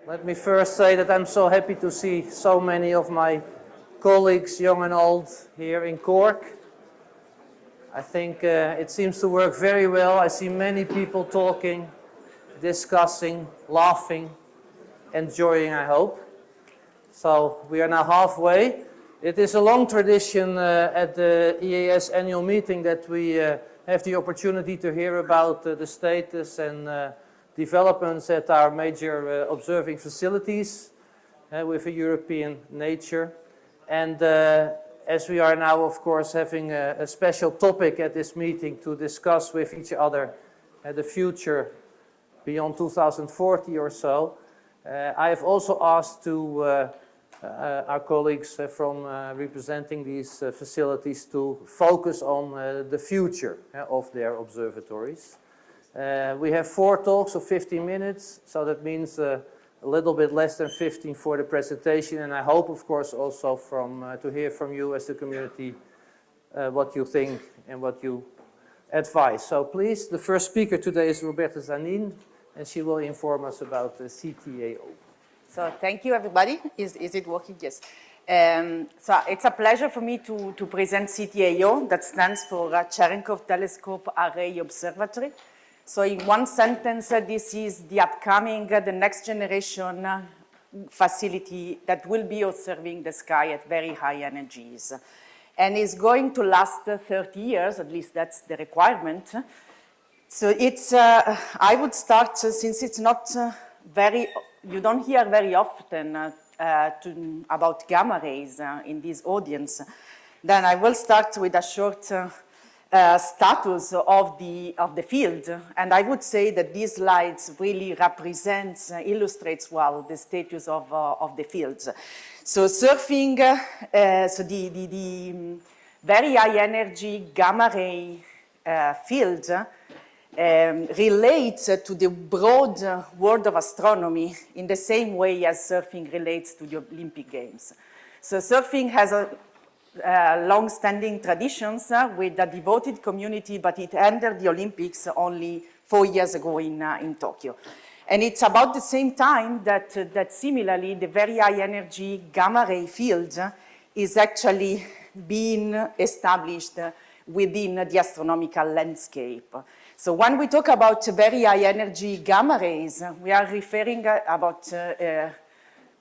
Let me first say that I'm so happy to see so many of my colleagues, young and old, here in Cork. I think it seems to work very well. I see many people talking, discussing, laughing, enjoying, I hope. So we are now halfway. It is a long tradition at the EAS annual meeting that we have the opportunity to hear about the status and developments at our major observing facilities with a European nature. And as we are now, of course, having a special topic at this meeting to discuss with each other the future beyond 2040 or so, I have also asked to our colleagues from representing these facilities to focus on the future of their observatories. We have 4 talks of 15 minutes, so that means a little bit less than 15 for the presentation, and I hope, of course, also to hear from you as the community what you think and what you advise. So please, the first speaker today is Roberta Zanin, and she will inform us about the CTAO. So thank you, everybody. Is it working? Yes. So it's a pleasure for me to present CTAO, that stands for Cherenkov Telescope Array Observatory. So in one sentence, this is the upcoming, the next generation facility that will be observing the sky at very high energies. And is going to last 30 years, at least that's the requirement. So it's, I would start, since it's not you don't hear very often about gamma rays in this audience, then I will start with a short status of the field, and I would say that these slides really illustrates well the status of the fields. So surfing, so the very high energy gamma ray field relates to the broad world of astronomy in the same way as surfing relates to the Olympic Games. So surfing has a long-standing traditions with a devoted community, but it entered the Olympics only 4 years ago in Tokyo. And it's about the same time that similarly the very high energy gamma ray field is actually being established within the astronomical landscape. So when we talk about very high energy gamma rays, we are referring about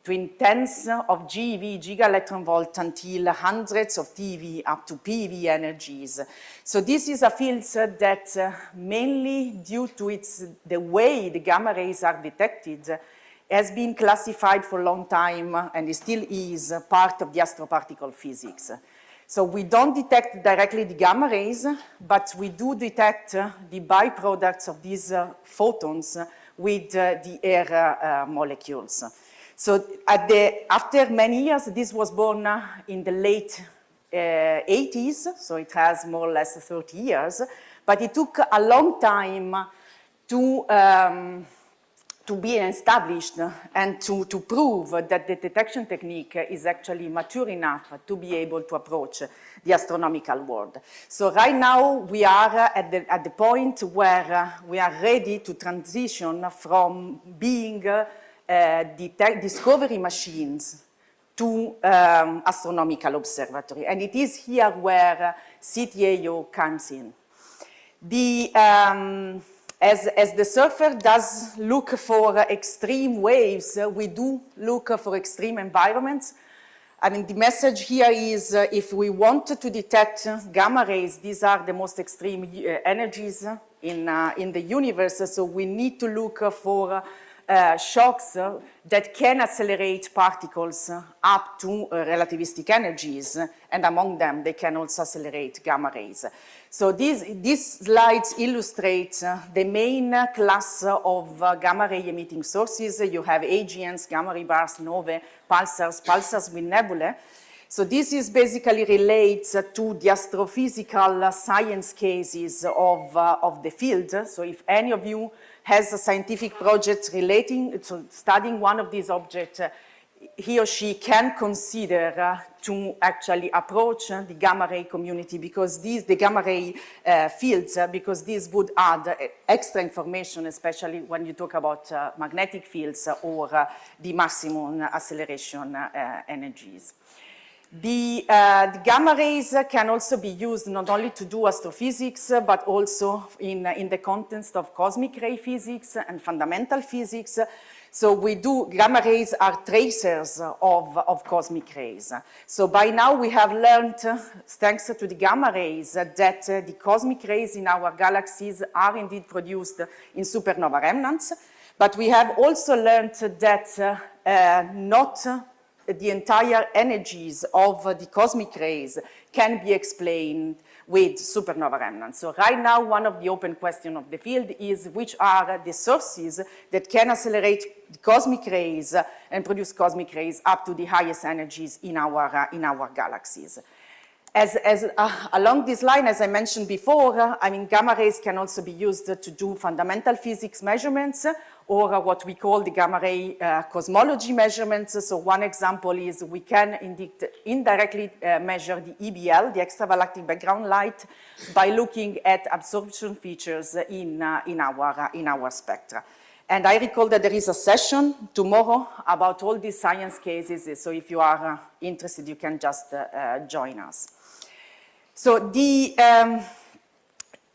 between tens of GeV, giga-electron volt, until hundreds of TeV up to PeV energies. So this is a field that mainly due to the way the gamma rays are detected has been classified for a long time and still is part of the astroparticle physics. So we don't detect directly the gamma rays, but we do detect the byproducts of these photons with the air molecules. So after many years, this was born in the late 80s, so it has more or less 30 years, but it took a long time to be established and to prove that the detection technique is actually mature enough to be able to approach the astronomical world. So right now we are at the point where we are ready to transition from being discovery machines to astronomical observatory. And it is here where CTAO comes in. As the surfer does look for extreme waves, we do look for extreme environments. I mean, the message here is if we want to detect gamma rays, these are the most extreme energies in the universe, so we need to look for shocks that can accelerate particles up to relativistic energies, and among them they can also accelerate gamma rays. So these slides illustrate the main class of gamma ray emitting sources. You have AGNs, gamma ray bars, novae, pulsars with nebulae. So this is basically relates to the astrophysical science cases of the field. So if any of you has a scientific project relating to studying one of these objects, he or she can consider to actually approach the gamma ray community, because the gamma ray fields, because these would add extra information, especially when you talk about magnetic fields or the maximum acceleration energies. The gamma rays can also be used not only to do astrophysics, but also in the context of cosmic ray physics and fundamental physics. So gamma rays are tracers of cosmic rays. So by now we have learned, thanks to the gamma rays, that the cosmic rays in our galaxies are indeed produced in supernova remnants. But we have also learned that not the entire energies of the cosmic rays can be explained with supernova remnants. So right now, one of the open questions of the field is which are the sources that can accelerate the cosmic rays and produce cosmic rays up to the highest energies in our galaxies. Along this line, as I mentioned before, gamma rays can also be used to do fundamental physics measurements, or what we call the gamma ray cosmology measurements. So one example is we can indeed indirectly measure the EBL, the extragalactic background light, by looking at absorption features in our spectra. And I recall that there is a session tomorrow about all these science cases, so if you are interested, you can just join us. So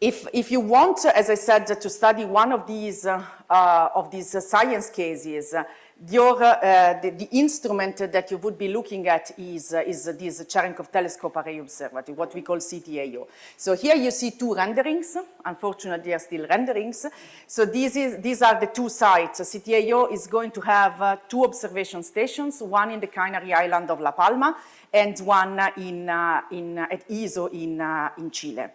if you want, as I said, to study one of these science cases, the instrument that you would be looking at is this Cherenkov Telescope Array Observatory, what we call CTAO. So here you see two renderings. Unfortunately, they are still renderings. So these are the two sites. CTAO is going to have two observation stations, one in the Canary Island of La Palma and one at EAS in Chile.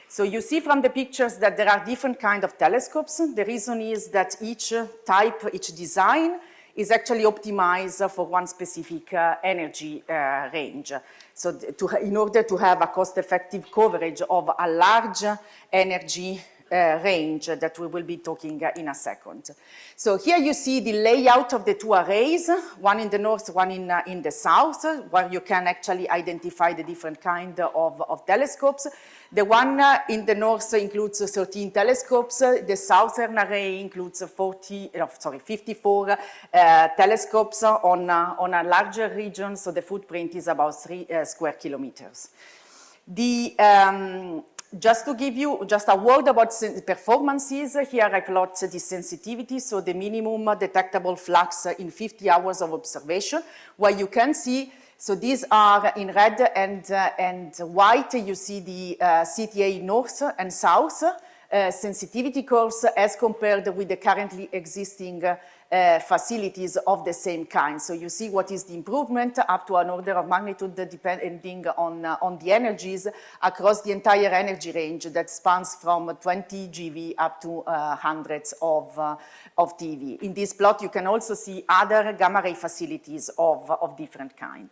So you see from the pictures that there are different kinds of telescopes. The reason is that each type, each design is actually optimized for one specific energy range. So in order to have a cost-effective coverage of a large energy range that we will be talking in a second. So here you see the layout of the two arrays, one in the north, one in the south, where you can actually identify the different kind of telescopes. The one in the north includes 13 telescopes. The southern array includes 54 telescopes on a larger region, so the footprint is about 3 square kilometers. Just to give you just a word about performances, here I plot the sensitivity, so the minimum detectable flux in 50 hours of observation, where you can see, so these are in red and white, you see the CTA north and south sensitivity curves as compared with the currently existing facilities of the same kind. So you see what is the improvement up to an order of magnitude depending on the energies across the entire energy range that spans from 20 GeV up to hundreds of TeV. In this plot, you can also see other gamma ray facilities of different kind.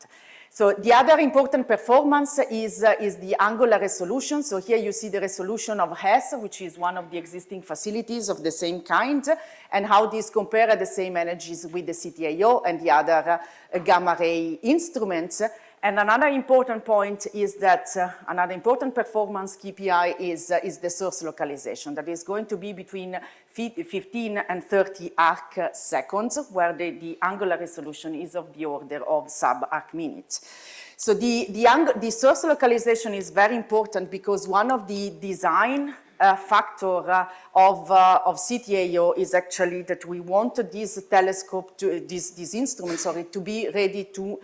So the other important performance is the angular resolution. So here you see the resolution of Hess, which is one of the existing facilities of the same kind, and how these compare at the same energies with the CTAO and the other gamma ray instruments. And another important point is that another important performance KPI is the source localization. That is going to be between 15 and 30 arc seconds, where the angular resolution is of the order of sub-arc minutes. So the source localization is very important because one of the design factor of CTAO is actually that we want this telescope, these instruments, to be ready to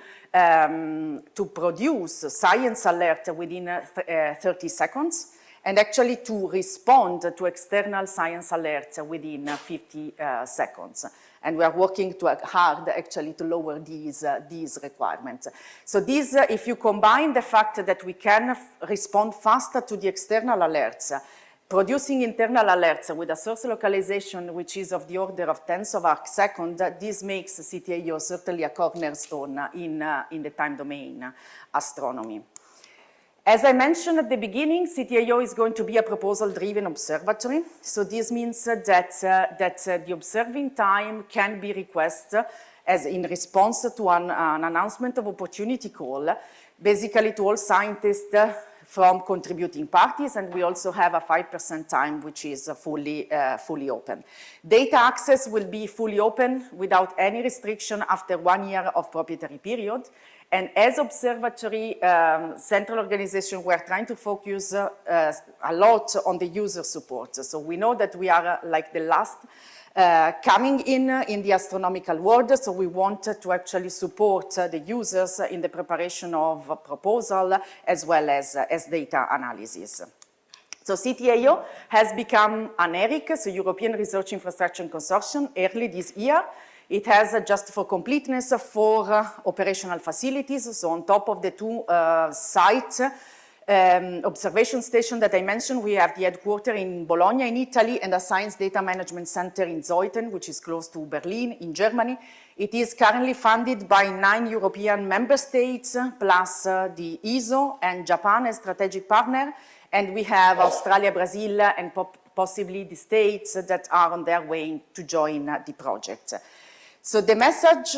produce science alert within 30 seconds and actually to respond to external science alerts within 50 seconds. And we are working hard actually to lower these requirements. So if you combine the fact that we can respond faster to the external alerts, producing internal alerts with a source localization which is of the order of tens of arc second, this makes CTAO certainly a cornerstone in the time domain astronomy. As I mentioned at the beginning, CTAO is going to be a proposal-driven observatory. So this means that the observing time can be requested as in response to an announcement of opportunity call, basically to all scientists from contributing parties, and we also have a 5% time which is fully open. Data access will be fully open without any restriction after 1 year of proprietary period. And as observatory central organization, we're trying to focus a lot on the user support. So we know that we are like the last coming in the astronomical world, so we want to actually support the users in the preparation of a proposal as well as data analysis. So CTIO has become an ERIC, so European Research Infrastructure Consortium, early this year. It has, just for completeness, 4 operational facilities. So on top of the 2 sites, observation station that I mentioned, we have the headquarters in Bologna in Italy and a science data management center in Zeuthen, which is close to Berlin in Germany. It is currently funded by 9 European member states, plus the ESO and Japan as strategic partner. And we have Australia, Brazil, and possibly the States that are on their way to join the project. So the message,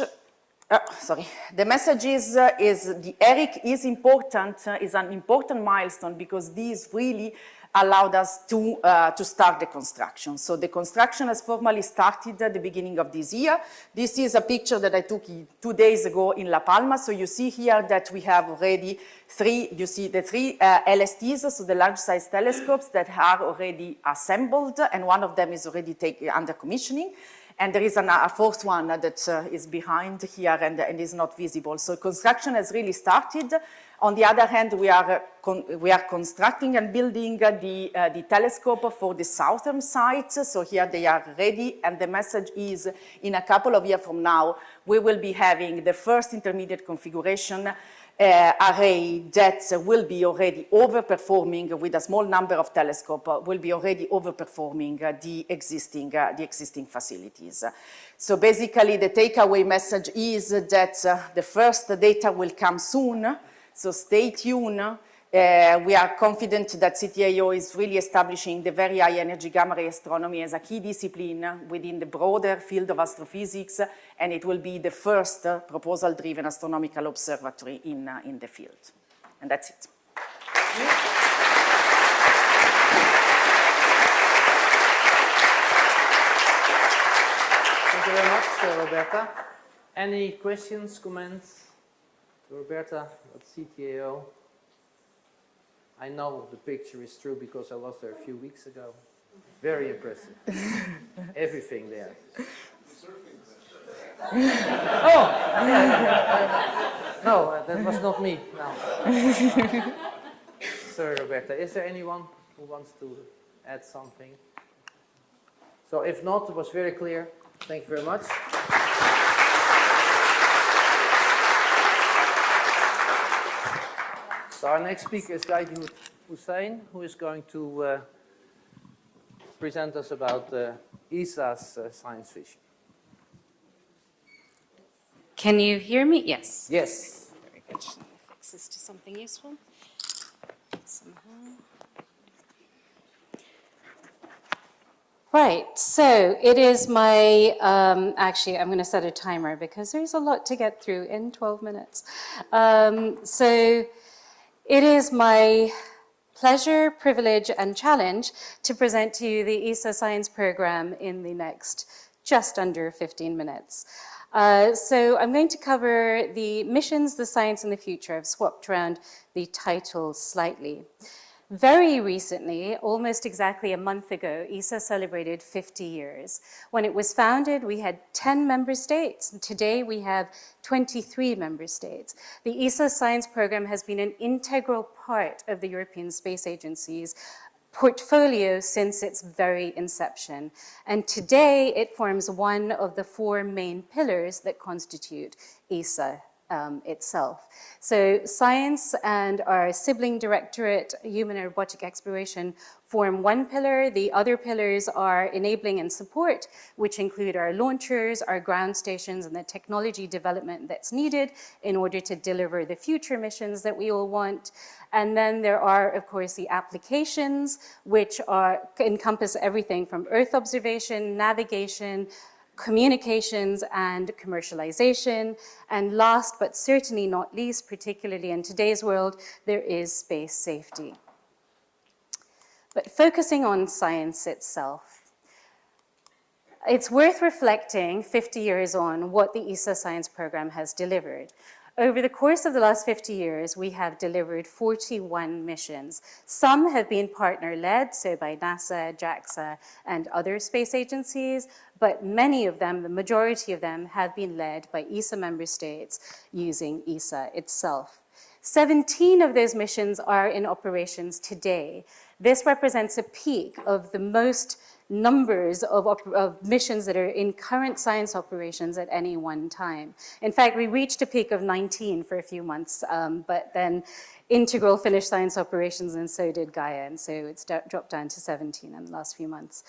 the message is the ERIC is important, is an important milestone because this really allowed us to start the construction. So the construction has formally started at the beginning of this year. This is a picture that I took 2 days ago in La Palma. So you see here that we have already 3, you see the 3 LSTs, so the large size telescopes that are already assembled, and one of them is already under commissioning. And there is a 4th one that is behind here and is not visible. So construction has really started. On the other hand, we are constructing and building the telescope for the southern site. So here they are ready. And the message is, in a couple of years from now, we will be having the first intermediate configuration array that will be already overperforming with a small number of telescopes, will be already overperforming the existing facilities. So basically the takeaway message is that the first data will come soon, so stay tuned. We are confident that CTIO is really establishing the very high energy gamma ray astronomy as a key discipline within the broader field of astrophysics, and it will be the first proposal-driven astronomical observatory in the field. And that's it. Thank you very much, Roberta. Any questions, comments to Roberta at CTIO? I know the picture is true because I was there a few weeks ago. Very impressive. Everything there. Oh! No, that was not me. No. Sorry, Roberta. Is there anyone who wants to add something? So if not, it was very clear. Thank you very much. So our next speaker is Gaidi Hussein, who is going to present us about ESA's science vision. Can you hear me? Yes. Yes. Very good. Fix this to something useful somehow. Right, so it is my, actually I'm going to set a timer because there's a lot to get through in 12 minutes. So it is my pleasure, privilege, and challenge to present to you the ESA science program in the next just under 15 minutes. So I'm going to cover the missions, the science, and the future. I've swapped around the titles slightly. Very recently, almost exactly a month ago, ESA celebrated 50 years. When it was founded, we had 10 member states. And today, we have 23 member states. The ESA science program has been an integral part of the European Space Agency's portfolio since its very inception. And today, it forms one of the 4 main pillars that constitute ESA itself. So science and our sibling directorate, human and robotic exploration, form one pillar. The other pillars are enabling and support, which include our launchers, our ground stations, and the technology development that's needed in order to deliver the future missions that we all want. And then there are, of course, the applications, which encompass everything from Earth observation, navigation, communications and commercialization. And last but certainly not least, particularly in today's world, there is space safety. But focusing on science itself, it's worth reflecting 50 years on what the ESA science program has delivered. Over the course of the last 50 years, we have delivered 41 missions. Some have been partner-led, so by NASA, JAXA, and other space agencies, but many of them, the majority of them, have been led by ESA member states using ESA itself. 17 of those missions are in operations today. This represents a peak of the most numbers of missions that are in current science operations at any one time. In fact, we reached a peak of 19 for a few months, but then Integral finished science operations and so did Gaia, and so it's dropped down to 17 in the last few months.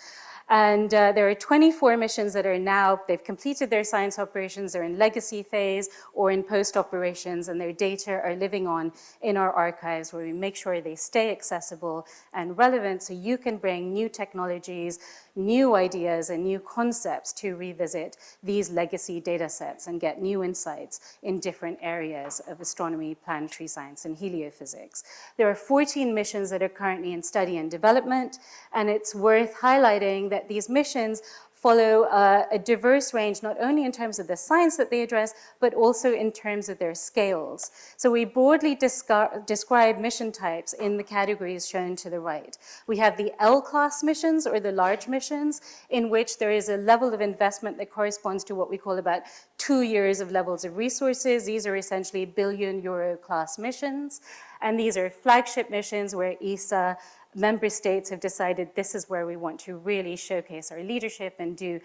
And there are 24 missions that are now, they've completed their science operations, they're in legacy phase or in post-operations, and their data are living on in our archives where we make sure they stay accessible and relevant so you can bring new technologies, new ideas, and new concepts to revisit these legacy data sets and get new insights in different areas of astronomy, planetary science, and heliophysics. There are 14 missions that are currently in study and development, and it's worth highlighting that these missions follow a diverse range, not only in terms of the science that they address, but also in terms of their scales. So we broadly describe mission types in the categories shown to the right. We have the L-class missions, or the large missions, in which there is a level of investment that corresponds to what we call about 2 years of levels of resources. These are essentially billion-euro class missions. And these are flagship missions where ESA member states have decided this is where we want to really showcase our leadership and do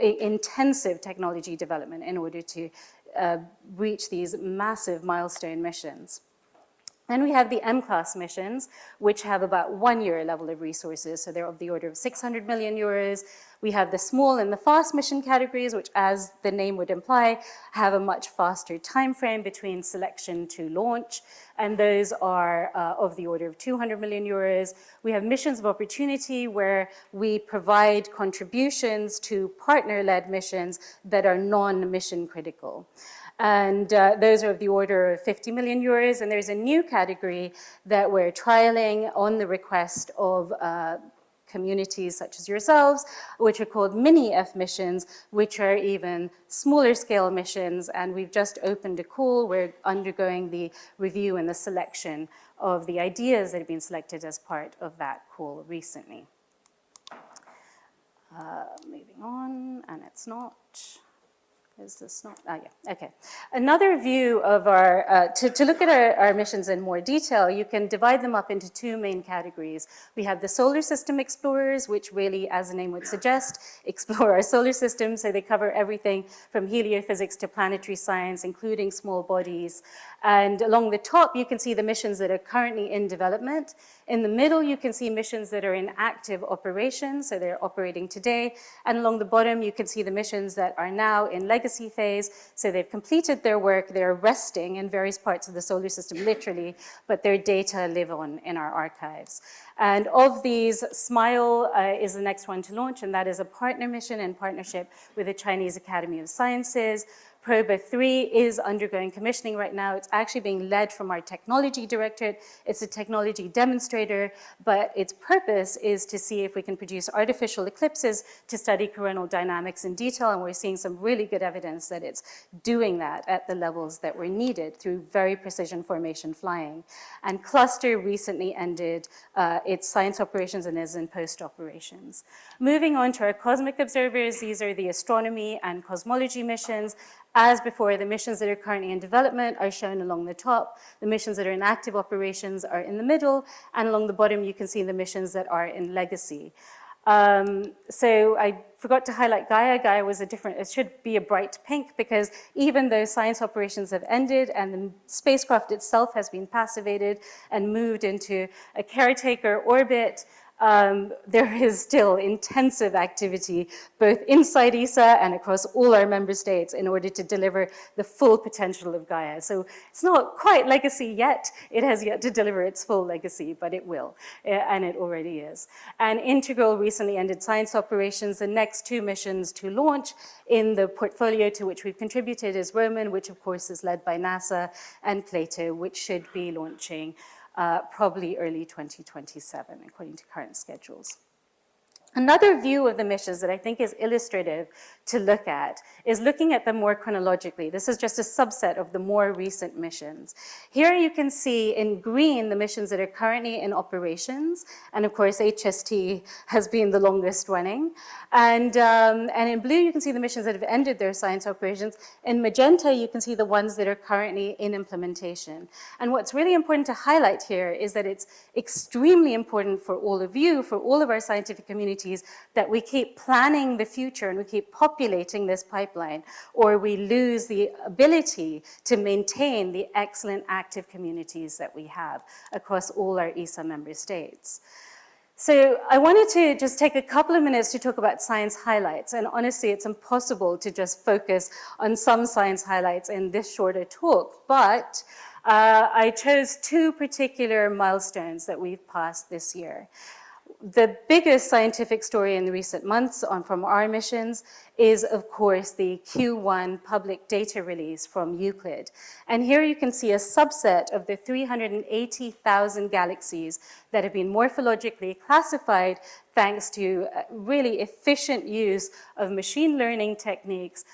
intensive technology development in order to reach these massive milestone missions. Then we have the M-class missions, which have about 1 year level of resources, so they're of the order of 600 million euros. We have the small and the fast mission categories, which, as the name would imply, have a much faster time frame between selection to launch, and those are of the order of 200 million euros. We have missions of opportunity, where we provide contributions to partner-led missions that are non-mission critical. And those are of the order of 50 million euros. And there's a new category that we're trialing on the request of communities such as yourselves, which are called mini-F missions, which are even smaller scale missions. And we've just opened a call. We're undergoing the review and the selection of the ideas that have been selected as part of that call recently. Moving on, and it's not. Is this not? Oh, yeah, okay. Another view of our, to look at our missions in more detail, you can divide them up into two main categories. We have the solar system explorers, which really, as the name would suggest, explore our solar system. So they cover everything from heliophysics to planetary science, including small bodies. And along the top, you can see the missions that are currently in development. In the middle, you can see missions that are in active operations, so they're operating today. And along the bottom, you can see the missions that are now in legacy phase. So they've completed their work, they're resting in various parts of the solar system, literally, but their data live on in our archives. And of these, SMILE is the next one to launch, and that is a partner mission in partnership with the Chinese Academy of Sciences. Proba 3 is undergoing commissioning right now. It's actually being led from our technology directorate. It's a technology demonstrator, but its purpose is to see if we can produce artificial eclipses to study coronal dynamics in detail, and we're seeing some really good evidence that it's doing that at the levels that were needed through very precision formation flying. And Cluster recently ended its science operations and is in post-operations. Moving on to our cosmic observers, these are the astronomy and cosmology missions. As before, the missions that are currently in development are shown along the top. The missions that are in active operations are in the middle, and along the bottom, you can see the missions that are in legacy. So I forgot to highlight Gaia. Gaia was it should be a bright pink, because even though science operations have ended and the spacecraft itself has been passivated and moved into a caretaker orbit, there is still intensive activity both inside ESA and across all our member states in order to deliver the full potential of Gaia. So it's not quite legacy yet. It has yet to deliver its full legacy, but it will, and it already is. And Integral recently ended science operations. The next 2 missions to launch in the portfolio to which we've contributed is Roman, which of course is led by NASA, and Plato, which should be launching probably early 2027, according to current schedules. Another view of the missions that I think is illustrative to look at is looking at them more chronologically. This is just a subset of the more recent missions. Here you can see in green the missions that are currently in operations, and of course HST has been the longest running. And in blue you can see the missions that have ended their science operations. In magenta you can see the ones that are currently in implementation. And what's really important to highlight here is that it's extremely important for all of you, for all of our scientific communities, that we keep planning the future and we keep populating this pipeline, or we lose the ability to maintain the excellent active communities that we have across all our ESA member states. So I wanted to just take a couple of minutes to talk about science highlights, and honestly it's impossible to just focus on some science highlights in this shorter talk, but I chose 2 particular milestones that we've passed this year. The biggest scientific story in the recent months from our missions is, of course, the Q1 public data release from Euclid. And here you can see a subset of the 380,000 galaxies that have been morphologically classified thanks to really efficient use of machine learning techniques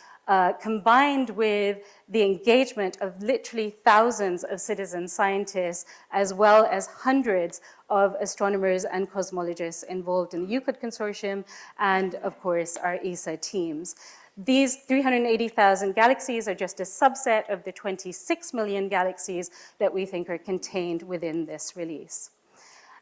combined with the engagement of literally thousands of citizen scientists, as well as hundreds of astronomers and cosmologists involved in the Euclid Consortium, and of course our ESA teams. These 380,000 galaxies are just a subset of the 26 million galaxies that we think are contained within this release.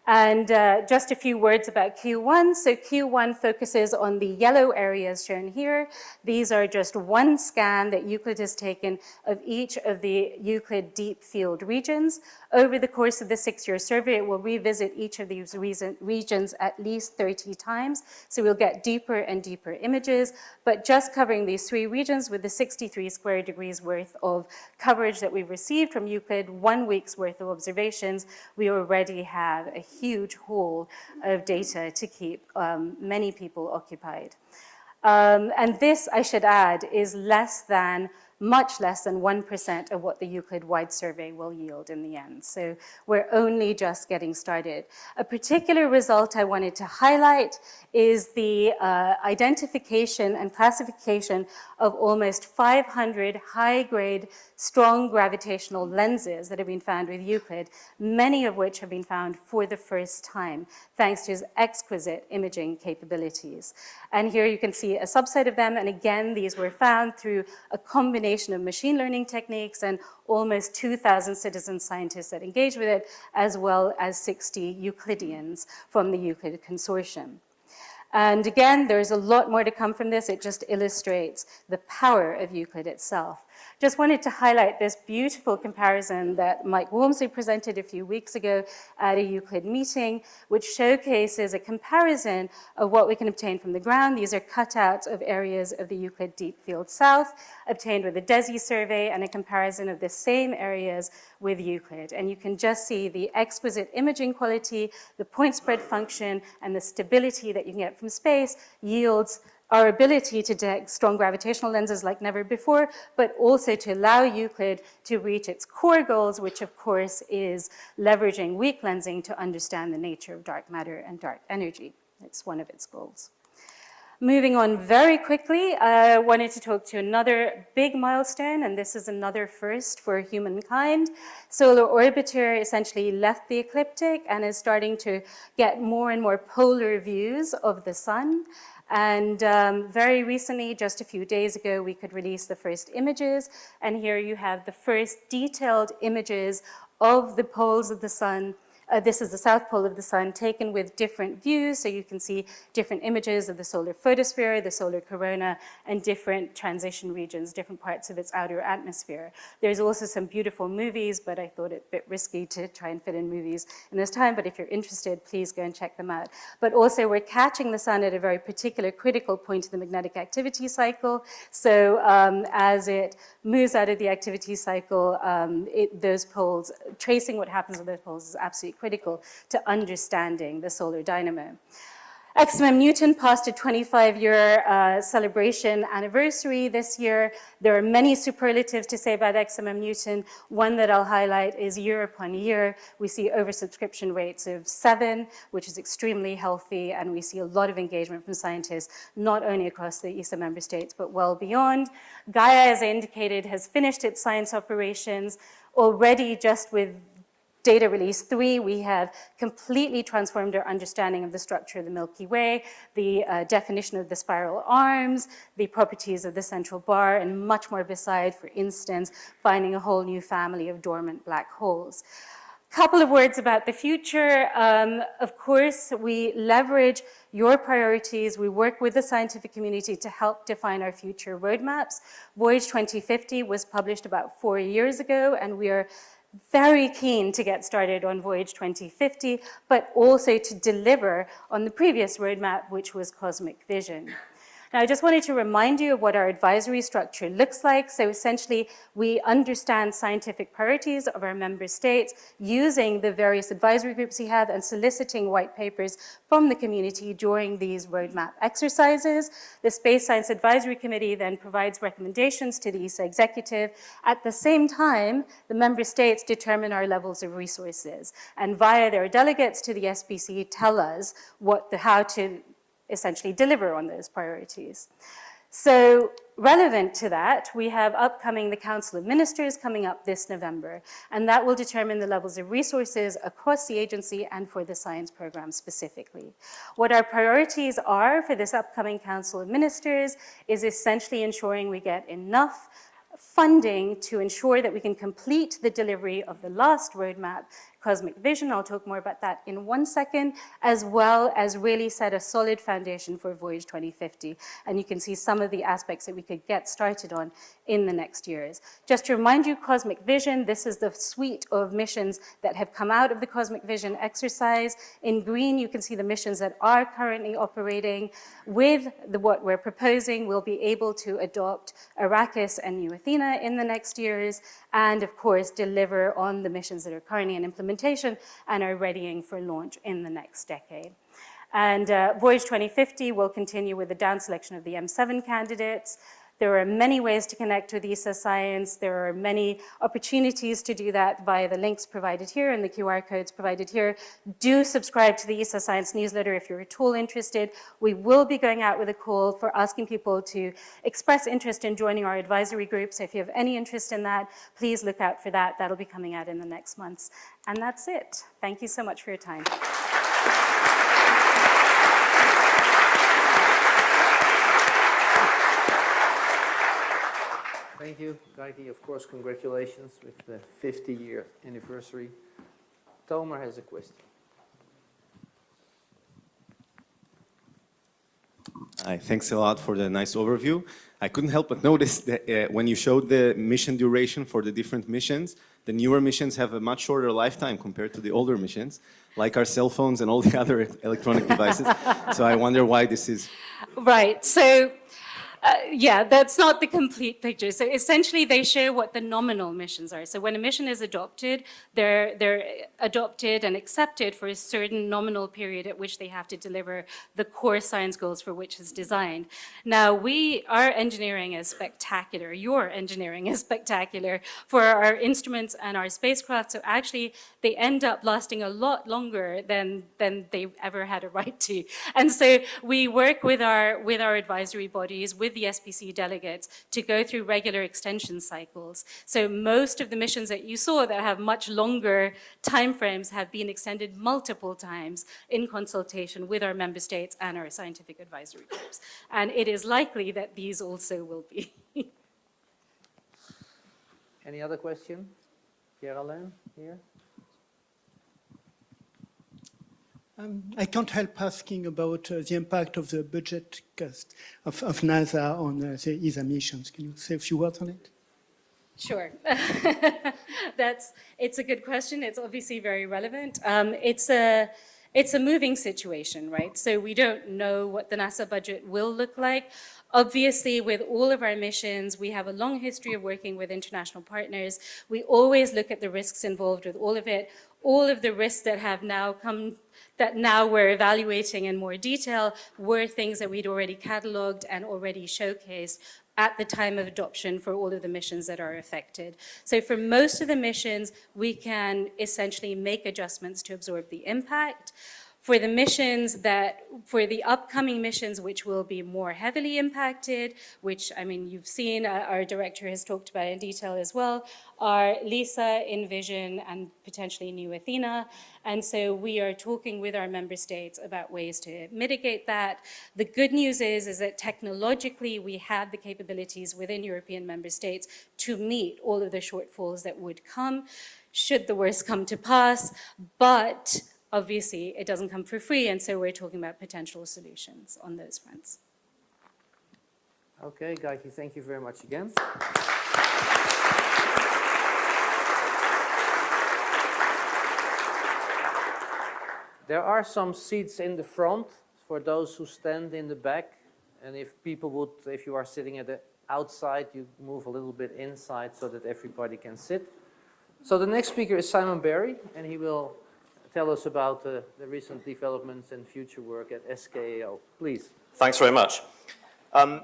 And just a few words about Q1. So Q1 focuses on the yellow areas shown here. These are just one scan that Euclid has taken of each of the Euclid deep field regions. Over the course of the 6-year survey, it will revisit each of these regions at least 30 times. So we'll get deeper and deeper images. But just covering these 3 regions with the 63 square degrees worth of coverage that we've received from Euclid, 1 week's worth of observations, we already have a huge haul of data to keep many people occupied. And this, I should add, is much less than 1% of what the Euclid-wide survey will yield in the end. So we're only just getting started. A particular result I wanted to highlight is the identification and classification of almost 500 high-grade, strong gravitational lenses that have been found with Euclid, many of which have been found for the first time, thanks to his exquisite imaging capabilities. And here you can see a subset of them, and again, these were found through a combination of machine learning techniques and almost 2,000 citizen scientists that engage with it, as well as 60 Euclideans from the Euclid Consortium. And again, there's a lot more to come from this. It just illustrates the power of Euclid itself. Just wanted to highlight this beautiful comparison that Mike Walmsley presented a few weeks ago at a Euclid meeting, which showcases a comparison of what we can obtain from the ground. These are cutouts of areas of the Euclid Deep Field South, obtained with the DESI survey, and a comparison of the same areas with Euclid. And you can just see the exquisite imaging quality, the point spread function, and the stability that you can get from space yields our ability to detect strong gravitational lenses like never before, but also to allow Euclid to reach its core goals, which of course is leveraging weak lensing to understand the nature of dark matter and dark energy. It's one of its goals. Moving on very quickly, I wanted to talk to another big milestone, and this is another first for humankind. Solar Orbiter essentially left the ecliptic and is starting to get more and more polar views of the sun. And very recently, just a few days ago, we could release the first images. And here you have the first detailed images of the poles of the sun This is the south pole of the sun taken with different views, so you can see different images of the solar photosphere, the solar corona, and different transition regions, different parts of its outer atmosphere. There's also some beautiful movies, but I thought it a bit risky to try and fit in movies in this time, but if you're interested, please go and check them out. But also, we're catching the sun at a very particular critical point of the magnetic activity cycle, so as it moves out of the activity cycle, those poles, tracing what happens with those poles is absolutely critical to understanding the solar dynamo. XMM Newton passed a 25-year celebration anniversary this year. There are many superlatives to say about XMM Newton. One that I'll highlight is year upon year, we see oversubscription rates of 7, which is extremely healthy, and we see a lot of engagement from scientists, not only across the ESA member states, but well beyond. Gaia, as I indicated, has finished its science operations. Already, just with data release 3, we have completely transformed our understanding of the structure of the Milky Way, the definition of the spiral arms, the properties of the central bar, and much more beside, for instance, finding a whole new family of dormant black holes. Couple of words about the future. Of course, we leverage your priorities. We work with the scientific community to help define our future roadmaps. Voyage 2050 was published about 4 years ago, and we are very keen to get started on Voyage 2050, but also to deliver on the previous roadmap, which was Cosmic Vision. Now, I just wanted to remind you of what our advisory structure looks like. So essentially, we understand scientific priorities of our member states using the various advisory groups we have and soliciting white papers from the community during these roadmap exercises. The Space Science Advisory Committee then provides recommendations to the ESA executive. At the same time, the member states determine our levels of resources, and via their delegates to the SBC tell us how to essentially deliver on those priorities. So relevant to that, we have upcoming the Council of Ministers coming up this November, and that will determine the levels of resources across the agency and for the science program specifically. What our priorities are for this upcoming Council of Ministers is essentially ensuring we get enough funding to ensure that we can complete the delivery of the last roadmap, Cosmic Vision. I'll talk more about that in 1 second, as well as really set a solid foundation for Voyage 2050. And you can see some of the aspects that we could get started on in the next years. Just to remind you, Cosmic Vision, this is the suite of missions that have come out of the Cosmic Vision exercise. In green, you can see the missions that are currently operating. With what we're proposing, we'll be able to adopt Arrakis and New Athena in the next years, and of course, deliver on the missions that are currently in implementation and are readying for launch in the next decade. And Voyage 2050 will continue with the down selection of the M7 candidates. There are many ways to connect with ESA Science. There are many opportunities to do that via the links provided here and the QR codes provided here. Do subscribe to the ESA Science newsletter if you're at all interested. We will be going out with a call for asking people to express interest in joining our advisory group. So if you have any interest in that, please look out for that. That'll be coming out in the next months. And that's it. Thank you so much for your time. Thank you, Gaiki. Of course, congratulations with the 50-year anniversary. Tomer has a question. Hi, thanks a lot for the nice overview. I couldn't help but notice that when you showed the mission duration for the different missions, the newer missions have a much shorter lifetime compared to the older missions, like our cell phones and all the other electronic devices. So I wonder why this is. Right. So yeah, that's not the complete picture. So essentially, they show what the nominal missions are. So when a mission is adopted, they're adopted and accepted for a certain nominal period at which they have to deliver the core science goals for which it's designed. Now, our engineering is spectacular. Your engineering is spectacular for our instruments and our spacecraft. So actually, they end up lasting a lot longer than they ever had a right to. And so we work with our advisory bodies, with the SPC delegates, to go through regular extension cycles. So most of the missions that you saw that have much longer timeframes have been extended multiple times in consultation with our member states and our scientific advisory groups. And it is likely that these also will be. Any other question? Geraldine, here. I can't help asking about the impact of the budget cost of NASA on the ESA missions. Can you say a few words on it? Sure. It's a good question. It's obviously very relevant. It's a moving situation, right? So we don't know what the NASA budget will look like. Obviously, with all of our missions, we have a long history of working with international partners. We always look at the risks involved with all of it. All of the risks that have now come, that now we're evaluating in more detail, were things that we'd already cataloged and already showcased at the time of adoption for all of the missions that are affected. So for most of the missions, we can essentially make adjustments to absorb the impact. For the missions for the upcoming missions, which will be more heavily impacted, which, I mean, you've seen, our director has talked about in detail as well, are LISA, Envision, and potentially New Athena. And so we are talking with our member states about ways to mitigate that. The good news is that technologically, we have the capabilities within European member states to meet all of the shortfalls that would come, should the worst come to pass, but obviously, it doesn't come for free, and so we're talking about potential solutions on those fronts. Okay, Gayatri, thank you very much again. There are some seats in the front for those who stand in the back, and if you are sitting at the outside, you move a little bit inside so that everybody can sit. So the next speaker is Simon Barry, and he will tell us about the recent developments and future work at SKAO. Please. Thanks very much.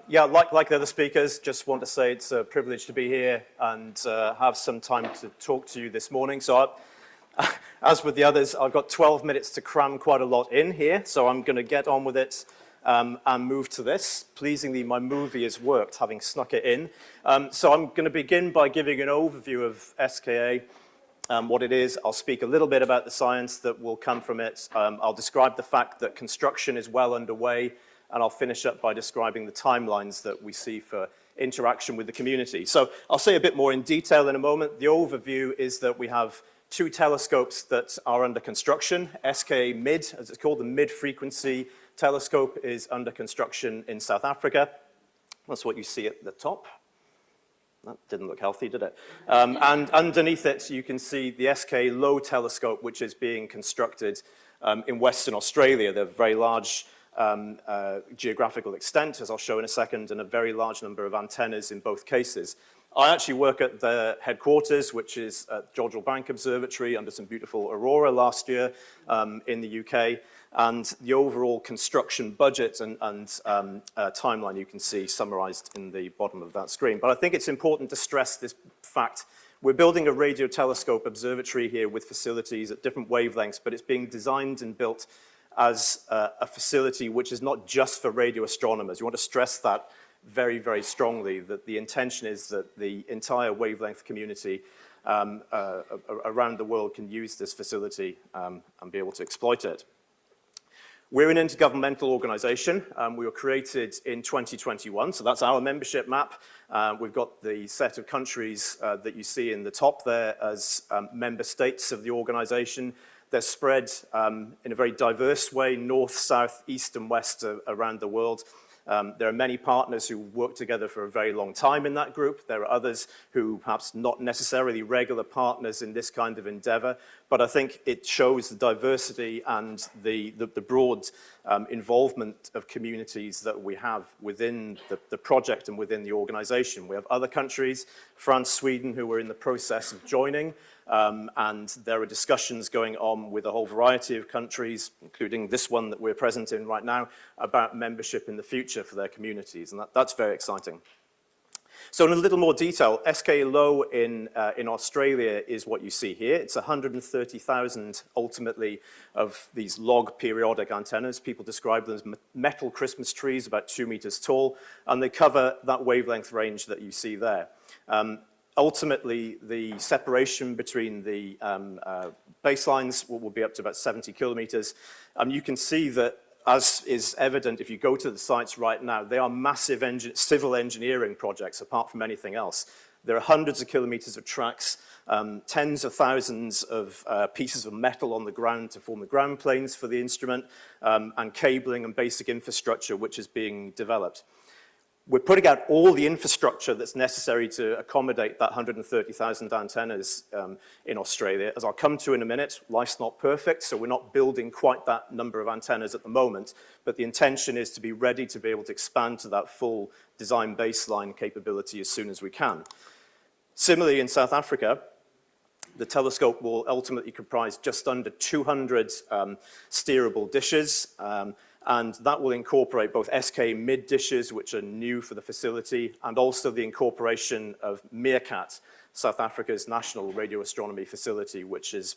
Yeah, like the other speakers, just want to say it's a privilege to be here and have some time to talk to you this morning. So as with the others, I've got 12 minutes to cram quite a lot in here, so I'm going to get on with it and move to this. Pleasingly, my movie has worked, having snuck it in. So I'm going to begin by giving an overview of SKA. What it is. I'll speak a little bit about the science that will come from it. I'll describe the fact that construction is well underway, and I'll finish up by describing the timelines that we see for interaction with the community. So I'll say a bit more in detail in a moment. The overview is that we have 2 telescopes that are under construction. SKA MID, as it's called, the Mid-Frequency Telescope, is under construction in South Africa. That's what you see at the top. That didn't look healthy, did it? And underneath it, you can see the SK Low Telescope, which is being constructed in Western Australia. They're very large geographical extent, as I'll show in a second, and a very large number of antennas in both cases. I actually work at the headquarters, which is at Jodrell Bank Observatory, under some beautiful aurora last year in the UK. And the overall construction budget and timeline you can see summarized in the bottom of that screen. But I think it's important to stress this fact. We're building a radio telescope observatory here with facilities at different wavelengths, but it's being designed and built as a facility which is not just for radio astronomers. You want to stress that very, very strongly, that the intention is that the entire wavelength community around the world can use this facility and be able to exploit it. We're an intergovernmental organization. We were created in 2021, so that's our membership map. We've got the set of countries that you see in the top there as member states of the organization. They're spread in a very diverse way, north, south, east, and west around the world. There are many partners who work together for a very long time in that group. There are others who perhaps not necessarily regular partners in this kind of endeavor, but I think it shows the diversity and the broad involvement of communities that we have within the project and within the organization. We have other countries, France, Sweden, who are in the process of joining, and there are discussions going on with a whole variety of countries, including this one that we're present in right now, about membership in the future for their communities, and that's very exciting. So in a little more detail, SK Low in Australia is what you see here. It's 130,000 ultimately of these log periodic antennas. People describe them as metal Christmas trees, about 2 meters tall, and they cover that wavelength range that you see there. Ultimately, the separation between the baselines will be up to about 70 kilometers. You can see that, as is evident if you go to the sites right now, they are massive civil engineering projects apart from anything else. There are hundreds of kilometers of tracks, tens of thousands of pieces of metal on the ground to form the ground planes for the instrument, and cabling and basic infrastructure which is being developed. We're putting out all the infrastructure that's necessary to accommodate that 130,000 antennas in Australia. As I'll come to in a minute, life's not perfect, so we're not building quite that number of antennas at the moment, but the intention is to be ready to be able to expand to that full design baseline capability as soon as we can. Similarly, in South Africa, the telescope will ultimately comprise just under 200 steerable dishes, and that will incorporate both SK mid dishes, which are new for the facility, and also the incorporation of Meerkat, South Africa's national radio astronomy facility, which is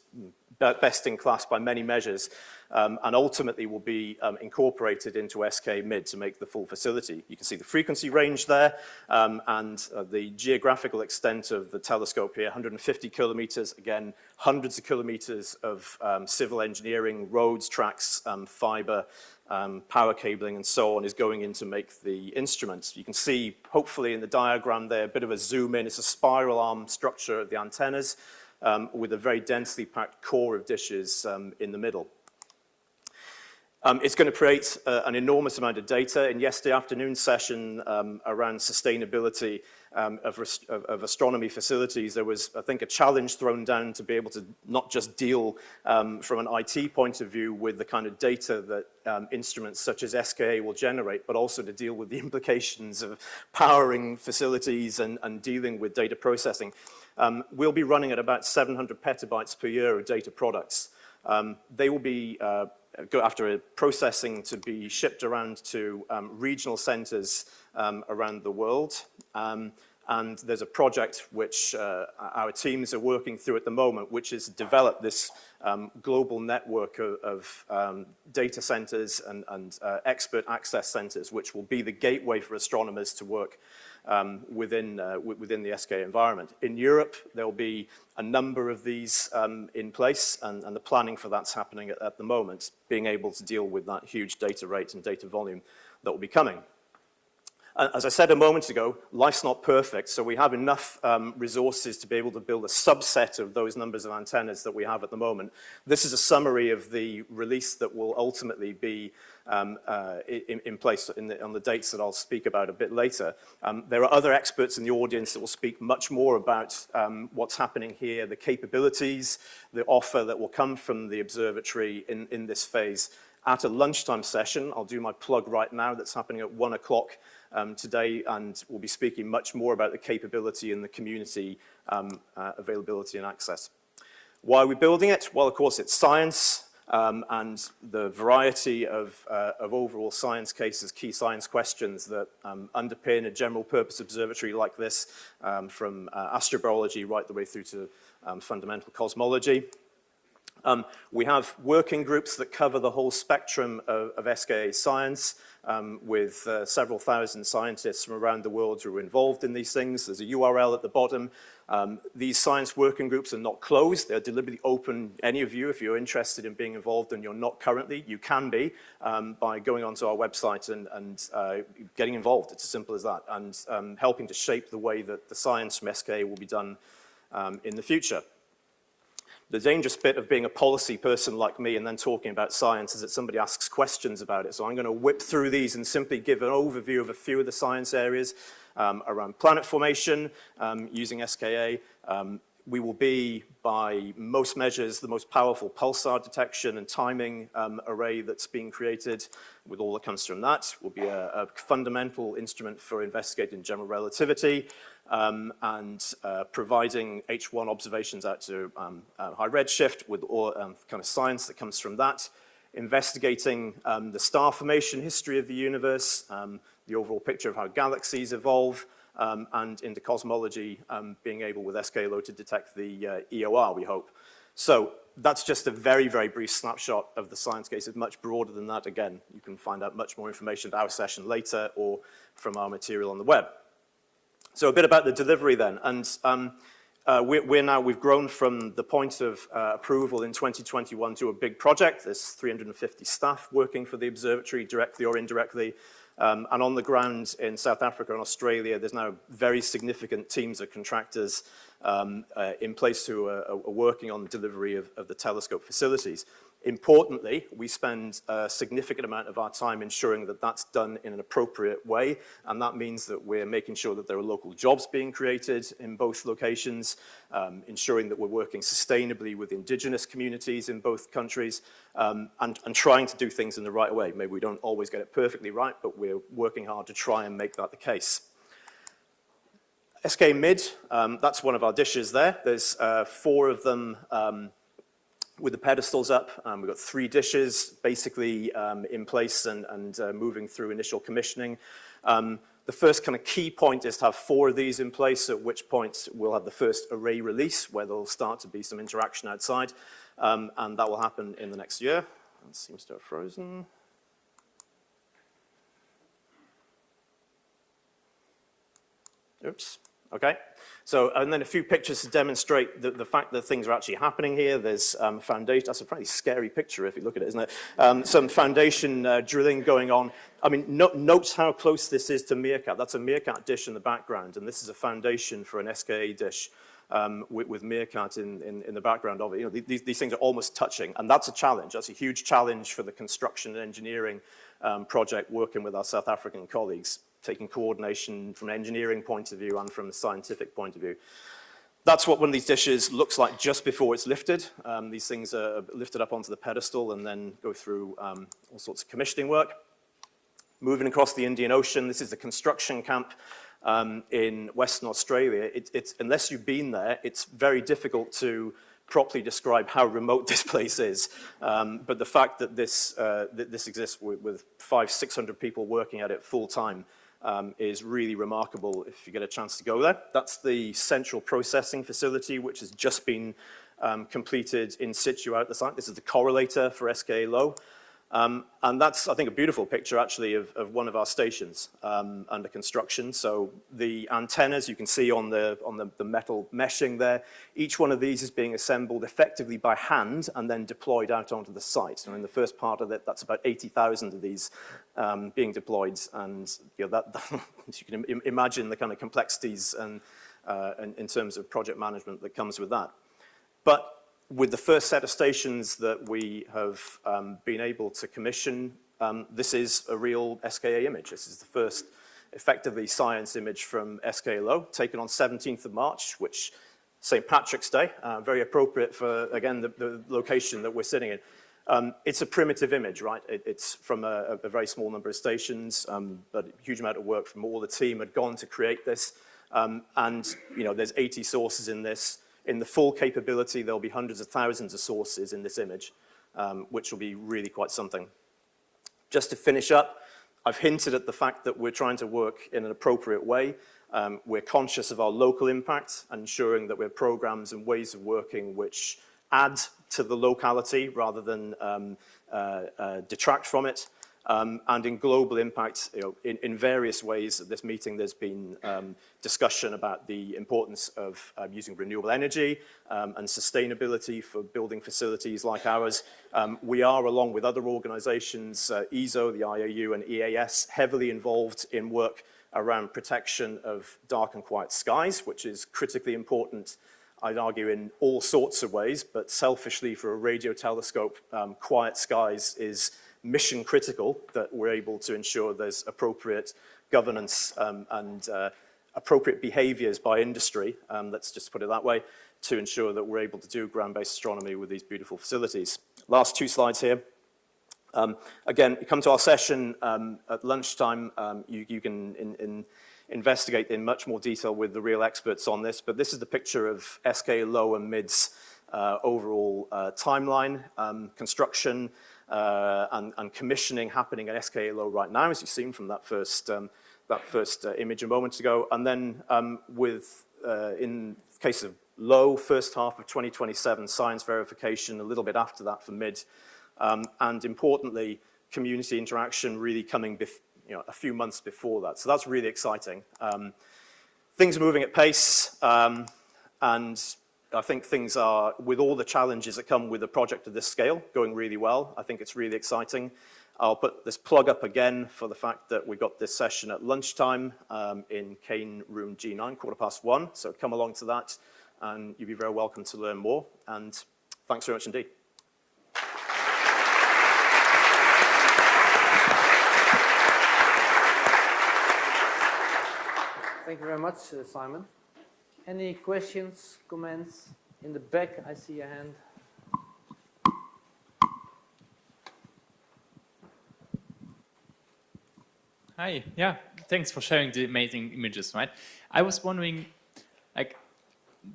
best in class by many measures, and ultimately will be incorporated into SK mid to make the full facility. You can see the frequency range there, and the geographical extent of the telescope here, 150 kilometers, again, hundreds of kilometers of civil engineering, roads, tracks, fiber, power cabling and so on is going in to make the instruments. You can see, hopefully in the diagram there, a bit of a zoom in. It's a spiral arm structure of the antennas with a very densely packed core of dishes in the middle. It's going to create an enormous amount of data. In yesterday afternoon's session around sustainability of astronomy facilities, there was, I think, a challenge thrown down to be able to not just deal from an IT point of view with the kind of data that instruments such as SKA will generate, but also to deal with the implications of powering facilities and dealing with data processing. We'll be running at about 700 petabytes per year of data products. They will be go after processing to be shipped around to regional centers around the world. And there's a project which our teams are working through at the moment, which is to develop this global network of data centers and expert access centers, which will be the gateway for astronomers to work within the SK environment. In Europe, there will be a number of these in place, and the planning for that's happening at the moment, being able to deal with that huge data rate and data volume that will be coming. As I said a moment ago, life's not perfect, so we have enough resources to be able to build a subset of those numbers of antennas that we have at the moment. This is a summary of the release that will ultimately be in place on the dates that I'll speak about a bit later. There are other experts in the audience that will speak much more about what's happening here, the capabilities, the offer that will come from the observatory in this phase. At a lunchtime session, I'll do my plug right now, that's happening at 1 o'clock today, and we'll be speaking much more about the capability and the community availability and access. Why are we building it? Well, of course, it's science, and the variety of overall science cases, key science questions that underpin a general purpose observatory like this, from astrobiology right the way through to fundamental cosmology. We have working groups that cover the whole spectrum of SKA science, with several thousand scientists from around the world who are involved in these things. There's a URL at the bottom. These science working groups are not closed. They're deliberately open. Any of you, if you're interested in being involved and you're not currently, you can be by going onto our website and getting involved. It's as simple as that, and helping to shape the way that the science from SKA will be done in the future. The dangerous bit of being a policy person like me and then talking about science is that somebody asks questions about it. So I'm going to whip through these and simply give an overview of a few of the science areas around planet formation using SKA. We will be, by most measures, the most powerful pulsar detection and timing array that's being created, with all that comes from that. Will be a fundamental instrument for investigating general relativity, and providing H1 observations out to high redshift with all kind of science that comes from that. Investigating the star formation history of the universe, the overall picture of how galaxies evolve, and into cosmology, being able with SKLO to detect the EOR, we hope. So that's just a very, very brief snapshot of the science case. It's much broader than that. Again, you can find out much more information at our session later or from our material on the web. So a bit about the delivery then. And we've grown from the point of approval in 2021 to a big project. There's 350 staff working for the observatory directly or indirectly. And on the ground in South Africa and Australia, there's now very significant teams of contractors in place who are working on the delivery of the telescope facilities. Importantly, we spend a significant amount of our time ensuring that that's done in an appropriate way, and that means that we're making sure that there are local jobs being created in both locations, ensuring that we're working sustainably with indigenous communities in both countries, and trying to do things in the right way. Maybe we don't always get it perfectly right, but we're working hard to try and make that the case. SK Mid, that's one of our dishes there. There's 4 of them with the pedestals up. We've got 3 dishes basically in place and moving through initial commissioning. The first kind of key point is to have 4 of these in place, at which point we'll have the first array release, where there'll start to be some interaction outside, and that will happen in the next year. It seems to have frozen. Oops. Okay, so, and then a few pictures to demonstrate the fact that things are actually happening here. There's foundation, that's a pretty scary picture if you look at it, isn't it? Some foundation drilling going on. I mean, note how close this is to Meerkat. That's a Meerkat dish in the background, and this is a foundation for an SKA dish with Meerkat in the background of it. You know, these things are almost touching, and that's a challenge. That's a huge challenge for the construction and engineering project working with our South African colleagues, taking coordination from an engineering point of view and from a scientific point of view. That's what one of these dishes looks like just before it's lifted. These things are lifted up onto the pedestal and then go through all sorts of commissioning work. Moving across the Indian Ocean, this is the construction camp in Western Australia. Unless you've been there, it's very difficult to properly describe how remote this place is. But the fact that this exists with 500-600 people working at it full time is really remarkable if you get a chance to go there. That's the central processing facility, which has just been completed in situ out the site. This is the correlator for SKA low. And that's, I think, a beautiful picture, actually, of one of our stations under construction. So the antennas you can see on the metal meshing there, each one of these is being assembled effectively by hand and then deployed out onto the site. And in the first part of it, that's about 80,000 of these being deployed. And you know, you can imagine the kind of complexities and in terms of project management that comes with that. But with the first set of stations that we have been able to commission, this is a real SKA image. This is the first effectively science image from SKA low, taken on 17th of March, which St. Patrick's Day, very appropriate for, again, the location that we're sitting in. It's a primitive image, right? It's from a very small number of stations, but a huge amount of work from all the team had gone to create this. And, you know, there's 80 sources in this. In the full capability, there'll be hundreds of thousands of sources in this image, which will be really quite something. Just to finish up, I've hinted at the fact that we're trying to work in an appropriate way. We're conscious of our local impact and ensuring that we have programs and ways of working which add to the locality rather than detract from it. And in global impact, you know, in various ways at this meeting, there's been discussion about the importance of using renewable energy and sustainability for building facilities like ours. We are, along with other organizations, ESO, the IOU, and EAS, heavily involved in work around protection of dark and quiet skies, which is critically important, I'd argue, in all sorts of ways, but selfishly for a radio telescope, quiet skies is mission critical, that we're able to ensure there's appropriate governance and appropriate behaviors by industry, let's just put it that way, to ensure that we're able to do ground-based astronomy with these beautiful facilities. Last 2 slides here. Again, you come to our session at lunchtime, you can investigate in much more detail with the real experts on this, but this is the picture of SK low and mid's overall timeline, construction, and commissioning happening at SKA low right now, as you've seen from that first image a moment ago. And then in case of low, first half of 2027, science verification, a little bit after that for mid. And importantly, community interaction really coming a few months before that. So that's really exciting. Things are moving at pace, and I think things are, with all the challenges that come with a project of this scale, going really well. I think it's really exciting. I'll put this plug up again for the fact that we got this session at lunchtime in Kane Room G9, 1:15. So come along to that, and you'll be very welcome to learn more. And thanks very much indeed. Thank you very much, Simon. Any questions, comments? In the back, I see a hand. Hi, yeah, thanks for sharing the amazing images, right? I was wondering, like,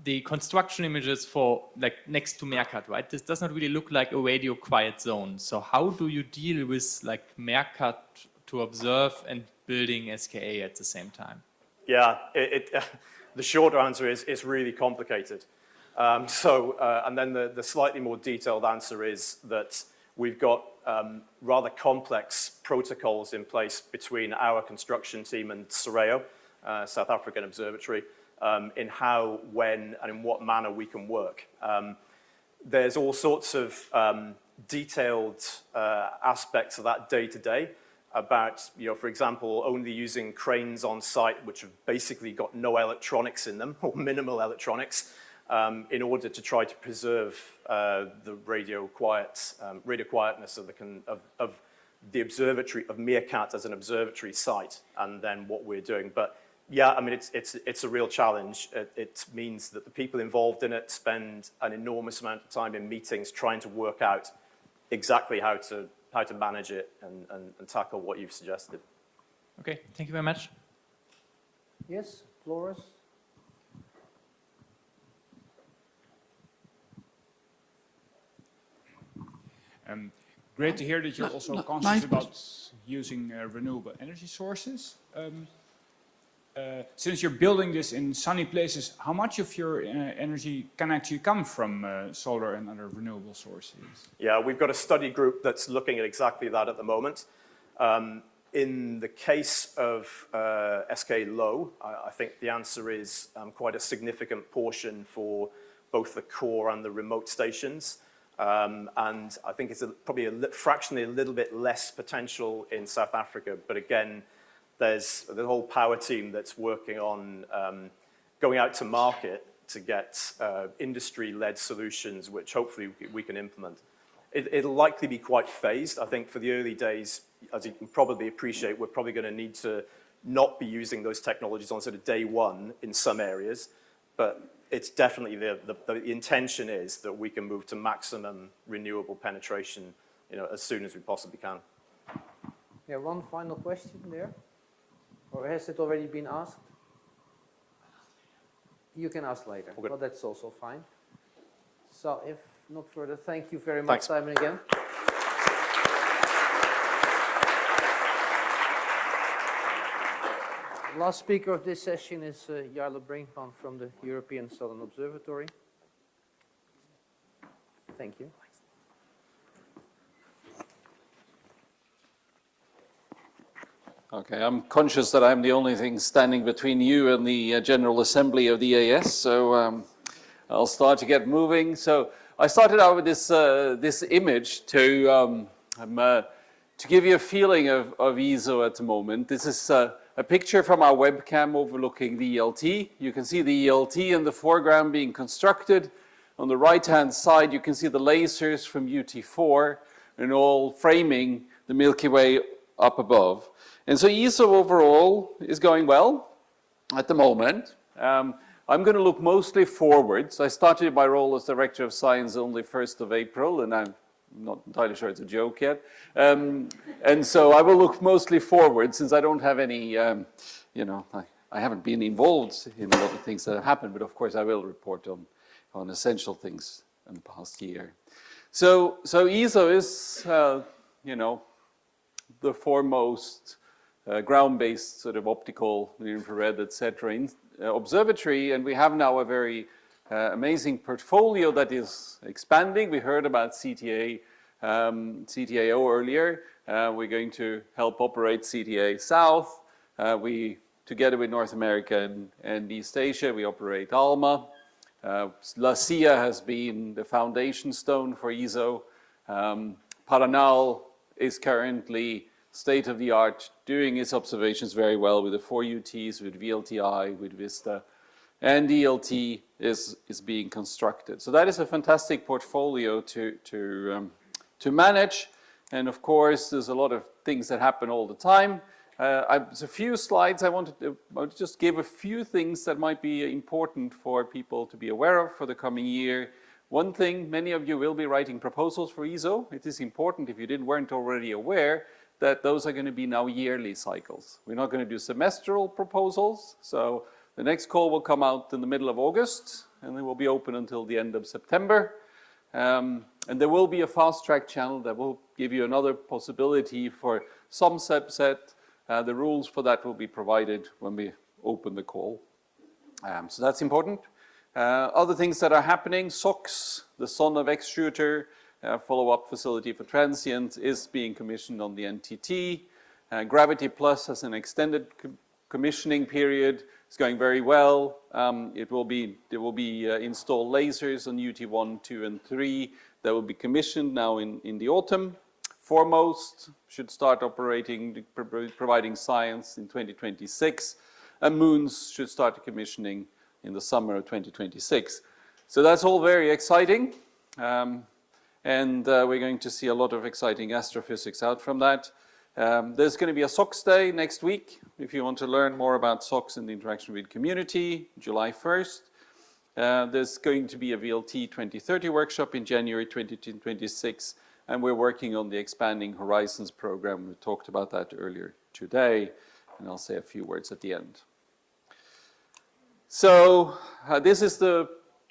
the construction images for, like, next to Meerkat, right? This does not really look like a radio quiet zone. So how do you deal with, like, Meerkat to observe and building SKA at the same time? Yeah, the short answer is it's really complicated. And then the slightly more detailed answer is that we've got rather complex protocols in place between our construction team and SORAO, South African Observatory, in how, when, and in what manner we can work. There's all sorts of detailed aspects of that day to day about, for example, only using cranes on site which have basically got no electronics in them, or minimal electronics, in order to try to preserve the radio quietness of the observatory, of Meerkat as an observatory site, and then what we're doing. But yeah, I mean, it's a real challenge. It means that the people involved in it spend an enormous amount of time in meetings trying to work out exactly how to manage it and tackle what you've suggested. Okay, thank you very much. Yes, Flores? Great to hear that you're also conscious about using renewable energy sources. Since you're building this in sunny places, how much of your energy can actually come from solar and other renewable sources? Yeah, we've got a study group that's looking at exactly that at the moment. In the case of SK Low, I think the answer is quite a significant portion for both the core and the remote stations. And I think it's probably fractionally a little bit less potential in South Africa. But again, there's the whole power team that's working on going out to market to get industry-led solutions, which hopefully we can implement. It'll likely be quite phased. I think for the early days, as you can probably appreciate, we're probably going to need to not be using those technologies on sort of day one in some areas. But it's definitely the intention is that we can move to maximum renewable penetration, as soon as we possibly can. Yeah, one final question there. Or has it already been asked? You can ask later. Okay. Well, that's also fine. So if not further, thank you very much, Thanks. Simon, again. Last speaker of this session is Jarle Brinkman from the European Southern Observatory. Thank you. Okay, I'm conscious that I'm the only thing standing between you and the General Assembly of the EAS, so I'll start to get moving. So I started out with this image to give you a feeling of ESO at the moment. This is a picture from our webcam overlooking the ELT. You can see the ELT in the foreground being constructed. On the right-hand side, you can see the lasers from UT4 and all framing the Milky Way up above. And so ESO overall is going well at the moment. I'm going to look mostly forwards. I started my role as Director of Science only 1st of April, and I'm not entirely sure it's a joke yet. And so I will look mostly forward since I don't have any, I haven't been involved in a lot of things that have happened, but of course I will report on essential things in the past year. So ESO is, the foremost ground-based sort of optical, infrared, etc. Observatory, and we have now a very amazing portfolio that is expanding. We heard about CTAO earlier. We're going to help operate CTA South. We, together with North America and East Asia, we operate ALMA. LACIA has been the foundation stone for ESO. Paranal is currently state-of-the-art, doing its observations very well with the 4 UTs, with VLTI, with VISTA, and DLT is being constructed. So that is a fantastic portfolio to manage. And of course, there's a lot of things that happen all the time. There's a few slides I want to just give a few things that might be important for people to be aware of for the coming year. One thing, many of you will be writing proposals for EASO. It is important, if you weren't already aware, that those are going to be now yearly cycles. We're not going to do semestral proposals. So the next call will come out in the middle of August, and it will be open until the end of September. And there will be a fast-track channel that will give you another possibility for some subset. The rules for that will be provided when we open the call. So that's important. Other things that are happening, SOX, the Son of X shooter, follow-up facility for transients, is being commissioned on the NTT. Gravity Plus has an extended commissioning period. It's going very well. There will be installed lasers on UT1, 2, and 3 that will be commissioned now in the autumn. Foremost should start operating, providing science in 2026, and Moons should start commissioning in the summer of 2026. So that's all very exciting, and we're going to see a lot of exciting astrophysics out from that. There's going to be a SOX day next week, if you want to learn more about SOX and the interaction with community, July 1st. There's going to be a VLT 2030 workshop in January 2026, and we're working on the Expanding Horizons program. We talked about that earlier today, and I'll say a few words at the end. So this is the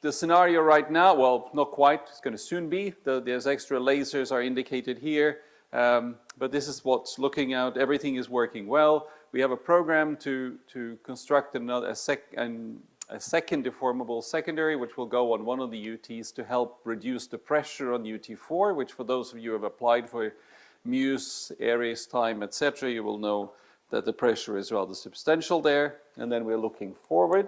scenario right now. Well, not quite. It's going to soon be. There's extra lasers are indicated here. But this is what's looking out. Everything is working well. We have a program to construct a second deformable secondary, which will go on one of the UTs to help reduce the pressure on UT4, which for those of you who have applied for Muse, Aries, time, etc., you will know that the pressure is rather substantial there. And then we're looking forward.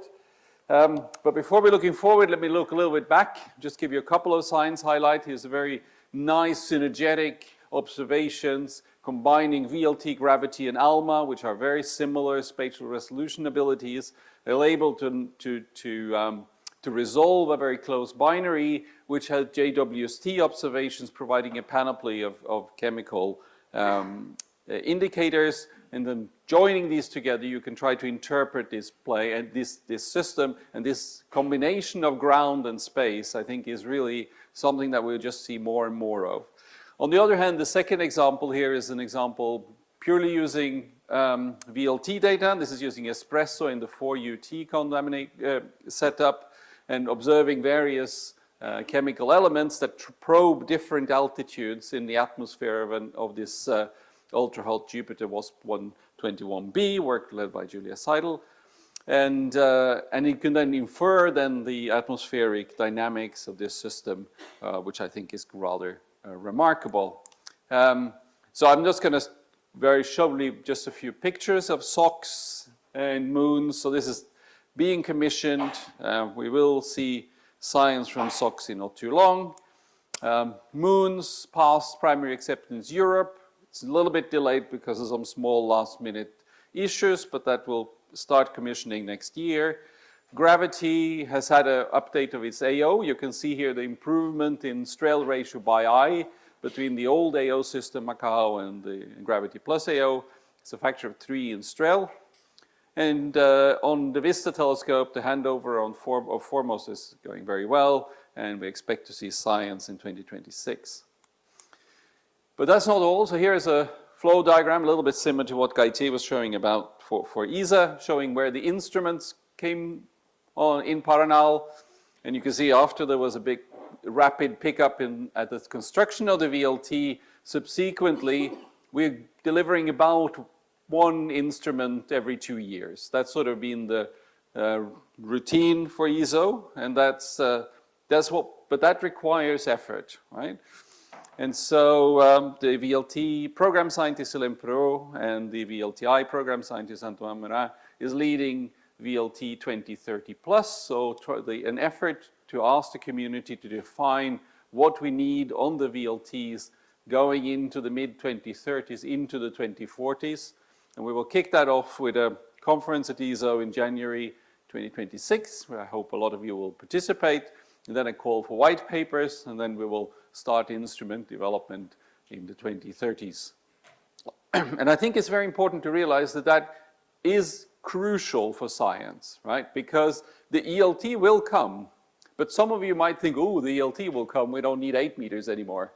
But before we're looking forward, let me look a little bit back. Just give you a couple of science highlights. Here's a very nice synergetic observations combining VLT, gravity, and ALMA, which are very similar spatial resolution abilities. They're able to resolve a very close binary, which has JWST observations providing a panoply of chemical indicators. And then joining these together, you can try to interpret this play and this system, and this combination of ground and space, I think, is really something that we'll just see more and more of. On the other hand, the second example here is an example purely using VLT data. This is using Espresso in the 4UT setup and observing various chemical elements that probe different altitudes in the atmosphere of this ultra-hot Jupiter WASP-121b, work led by Julia Seidel. And you can then infer the atmospheric dynamics of this system, which I think is rather remarkable. So I'm just going to very shortly just a few pictures of SOX and Moons. So this is being commissioned. We will see science from SOX in not too long. Moons passed primary acceptance Europe. It's a little bit delayed because of some small last-minute issues, but that will start commissioning next year. Gravity has had an update of its AO. You can see here the improvement in Strel ratio by eye between the old AO system, Macao, and the Gravity Plus AO. It's a factor of 3 in Strel. And on the VISTA telescope, the handover of Foremost is going very well, and we expect to see science in 2026. But that's not all. So here is a flow diagram, a little bit similar to what Gaite was showing about for ESA, showing where the instruments came on in Paranal. And you can see after there was a big rapid pickup at the construction of the VLT, subsequently, we're delivering about 1 instrument every 2 years. That's sort of been the routine for ESO, and but that requires effort, right? And so the VLT program scientist, Hélène Perrault, and the VLTI program scientist, Antoine Morin, is leading VLT 2030 plus. So an effort to ask the community to define what we need on the VLTs going into the mid-2030s, into the 2040s. And we will kick that off with a conference at ESO in January 2026, where I hope a lot of you will participate, and then a call for white papers, and then we will start instrument development in the 2030s. And I think it's very important to realize that that is crucial for science, right? Because the ELT will come, but some of you might think, oh, the ELT will come, we don't need 8 meters anymore.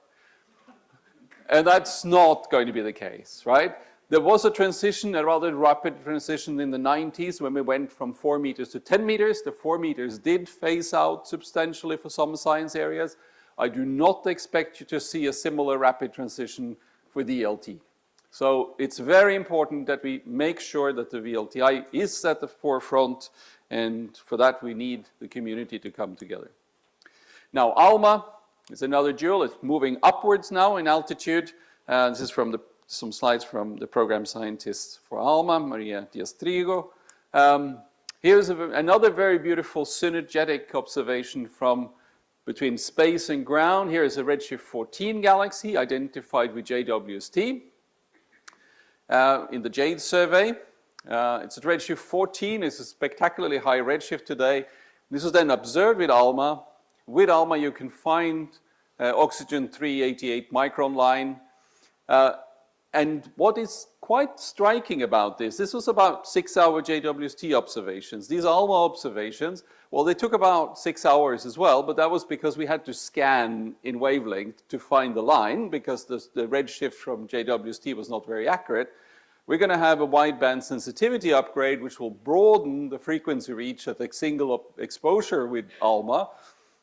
And that's not going to be the case, right? There was a transition, a rather rapid transition in the 90s when we went from 4 meters to 10 meters. The 4 meters did phase out substantially for some science areas. I do not expect you to see a similar rapid transition for the ELT. So it's very important that we make sure that the VLTI is at the forefront, and for that we need the community to come together. Now, ALMA is another jewel. It's moving upwards now in altitude. This is from some slides from the program scientist for ALMA, Maria Diaz-Trigo. Here's another very beautiful synergetic observation from between space and ground. Here is a redshift 14 galaxy identified with JWST in the JADE survey. It's at redshift 14. It's a spectacularly high redshift today. This was then observed with ALMA. With ALMA, you can find oxygen 388 micron line. And what is quite striking about this was about 6-hour JWST observations. These ALMA observations, well, they took about 6 hours as well, but that was because we had to scan in wavelength to find the line, because the redshift from JWST was not very accurate. We're going to have a wideband sensitivity upgrade, which will broaden the frequency reach at a single exposure with ALMA.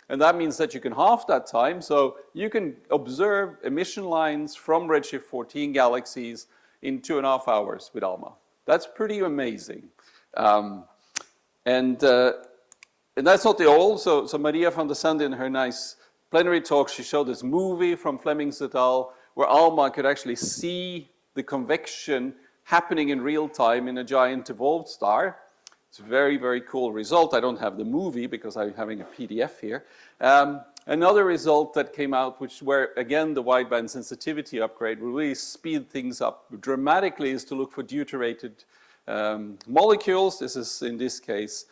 And that means that you can halve that time, so you can observe emission lines from redshift 14 galaxies in 2.5 hours with ALMA. That's pretty amazing. And that's not the all. So Maria van der Sande, in her nice plenary talk, she showed this movie from Flemings et al., where ALMA could actually see the convection happening in real time in a giant evolved star. It's a very, very cool result. I don't have the movie because I'm having a PDF here. Another result that came out, where again the wideband sensitivity upgrade will really speed things up dramatically, is to look for deuterated molecules. This is, in this case,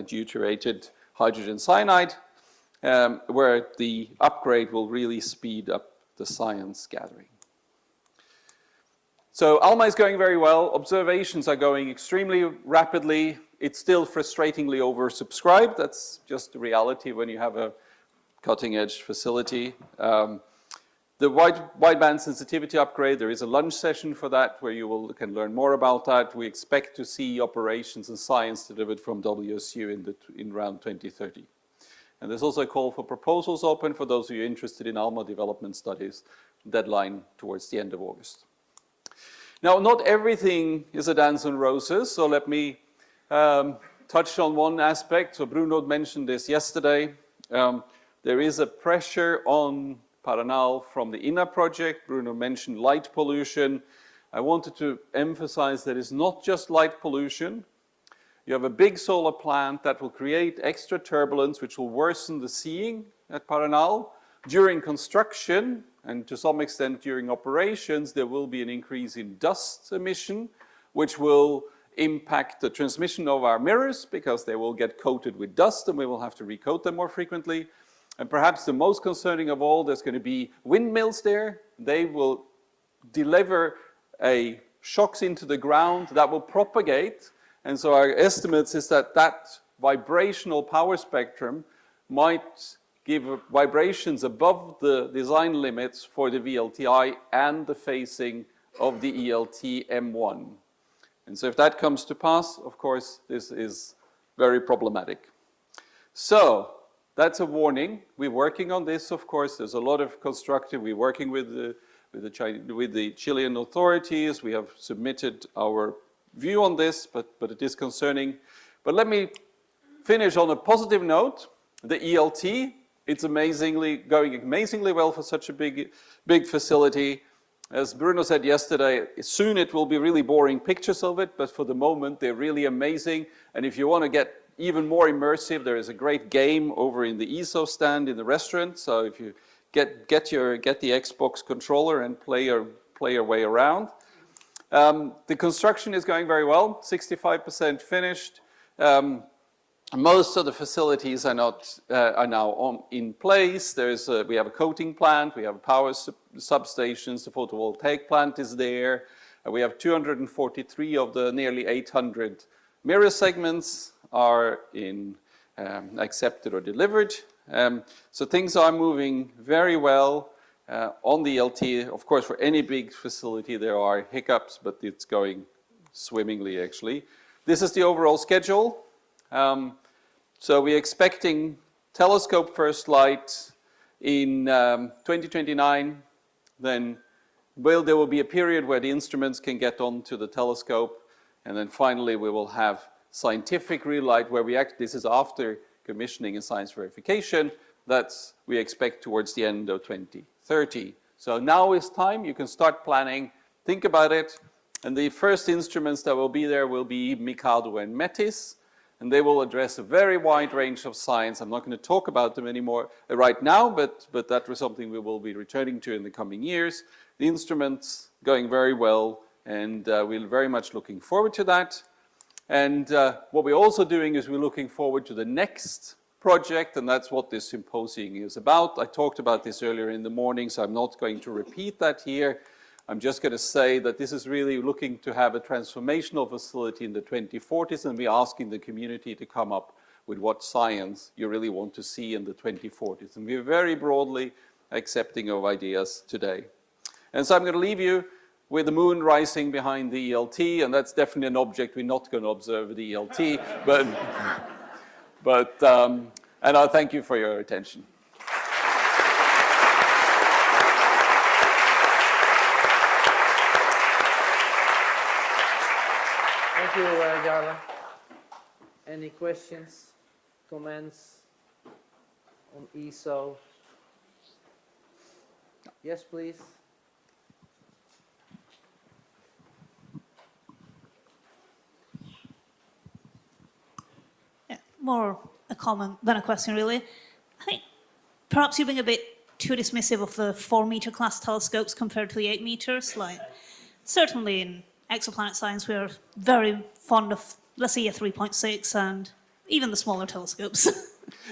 deuterated hydrogen cyanide, where the upgrade will really speed up the science gathering. So ALMA is going very well. Observations are going extremely rapidly. It's still frustratingly oversubscribed. That's just the reality when you have a cutting-edge facility. The wideband sensitivity upgrade, there is a lunch session for that where you can learn more about that. We expect to see operations and science delivered from WSU in around 2030. And there's also a call for proposals open for those of you interested in ALMA development studies, deadline towards the end of August. Now, not everything is a dance on roses, so let me touch on one aspect. So Bruno mentioned this yesterday. There is a pressure on Paranal from the INA project. Bruno mentioned light pollution. I wanted to emphasize that it's not just light pollution. You have a big solar plant that will create extra turbulence, which will worsen the seeing at Paranal. During construction, and to some extent during operations, there will be an increase in dust emission, which will impact the transmission of our mirrors because they will get coated with dust and we will have to recoat them more frequently. And perhaps the most concerning of all, there's going to be windmills there. They will deliver shocks into the ground that will propagate. And so our estimates is that vibrational power spectrum might give vibrations above the design limits for the VLTI and the phasing of the ELT M1. And so if that comes to pass, of course, this is very problematic. So that's a warning. We're working on this, of course. There's a lot of constructive. We're working with the Chilean authorities. We have submitted our view on this, but it is concerning. But let me finish on a positive note. The ELT, it's going amazingly well for such a big facility. As Bruno said yesterday, soon it will be really boring pictures of it, but for the moment they're really amazing. And if you want to get even more immersive, there is a great game over in the ESO stand in the restaurant. So if you get the Xbox controller and play your way around. The construction is going very well, 65% finished. Most of the facilities are now in place. We have a coating plant, we have power substations, the photovoltaic plant is there. We have 243 of the nearly 800 mirror segments are accepted or delivered. So things are moving very well on the LT. Of course, for any big facility, there are hiccups, but it's going swimmingly, actually. This is the overall schedule. So we're expecting telescope first light in 2029. Then there will be a period where the instruments can get onto the telescope. And then finally, we will have scientific real light where this is after commissioning and science verification. We expect towards the end of 2030. So now is time. You can start planning, think about it. And the first instruments that will be there will be Mikado and Metis. And they will address a very wide range of science. I'm not going to talk about them anymore right now, but that was something we will be returning to in the coming years. The instruments going very well, and we're very much looking forward to that. And what we're also doing is we're looking forward to the next project, and that's what this symposium is about. I talked about this earlier in the morning, so I'm not going to repeat that here. I'm just going to say that this is really looking to have a transformational facility in the 2040s, and we're asking the community to come up with what science you really want to see in the 2040s. And we're very broadly accepting of ideas today. And so I'm going to leave you with the moon rising behind the ELT, and that's definitely an object we're not going to observe at the ELT, and I thank you for your attention. Thank you, Jarle. Any questions, comments on ESO? Yes, please. Yeah, more a comment than a question, really. I think perhaps you're being a bit too dismissive of the 4-meter class telescopes compared to the 8 meters. Like, certainly in exoplanet science, we are very fond of, let's say, a 3.6 and even the smaller telescopes.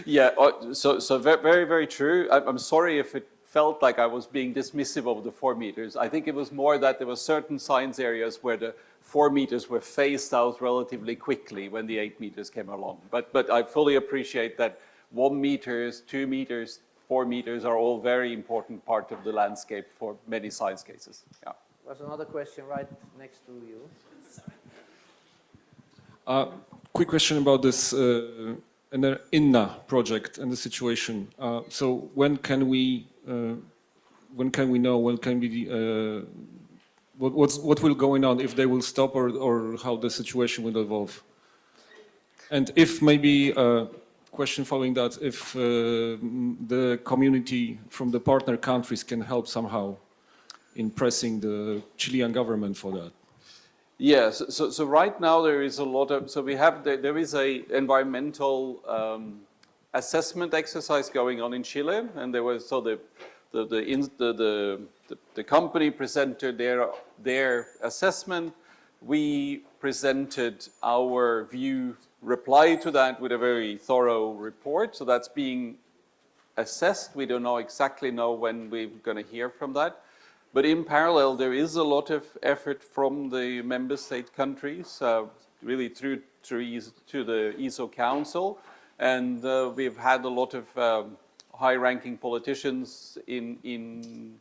Yeah, so very, very true. I'm sorry if it felt like I was being dismissive of the 4 meters. I think it was more that there were certain science areas where the 4 meters were phased out relatively quickly when the 8 meters came along. But I fully appreciate that 1 meters, 2 meters, 4 meters are all very important part of the landscape for many science cases. Yeah. There's another question right next to you. Quick question about this INNA project and the situation. So when can we know? When can we? What will going on? If they will stop or how the situation will evolve? And if maybe question following that, if the community from the partner countries can help somehow in pressing the Chilean government for that. Yes, so right now there is a lot of, so we have, there is a environmental assessment exercise going on in Chile, and there was, so the company presented their assessment. We presented our view, reply to that with a very thorough report, so that's being assessed. We don't exactly know when we're going to hear from that. But in parallel, there is a lot of effort from the member state countries, really through the ESO Council. And we've had a lot of high-ranking politicians in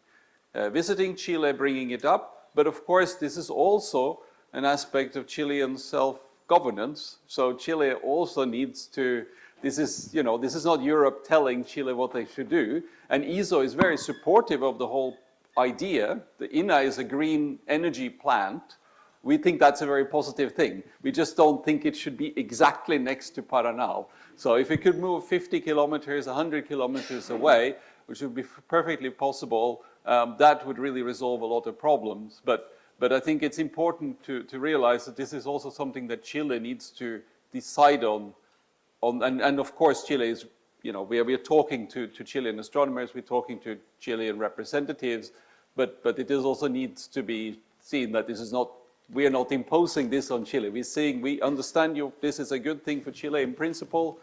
visiting Chile, bringing it up. But of course, this is also an aspect of Chilean self-governance. So Chile also needs to, this is not Europe telling Chile what they should do. And ESO is very supportive of the whole idea. The INNA is a green energy plant. We think that's a very positive thing. We just don't think it should be exactly next to Paraná. So if it could move 50 kilometers, 100 kilometers away, which would be perfectly possible, that would really resolve a lot of problems. But I think it's important to realize that this is also something that Chile needs to decide on and of course Chile is you know, we're talking to Chilean astronomers, we're talking to Chilean representatives, but it is also needs to be seen that this is not, we are not imposing this on Chile. We're saying, we understand you, this is a good thing for Chile in principle.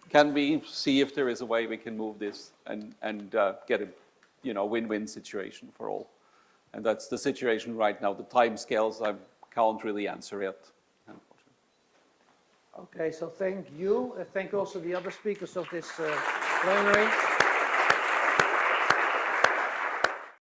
Can we see if there is a way we can move this and get a, you know, win-win situation for all? And that's the situation right now. The timescales I can't really answer yet. Okay, so thank you. Thank also the other speakers of this plenary.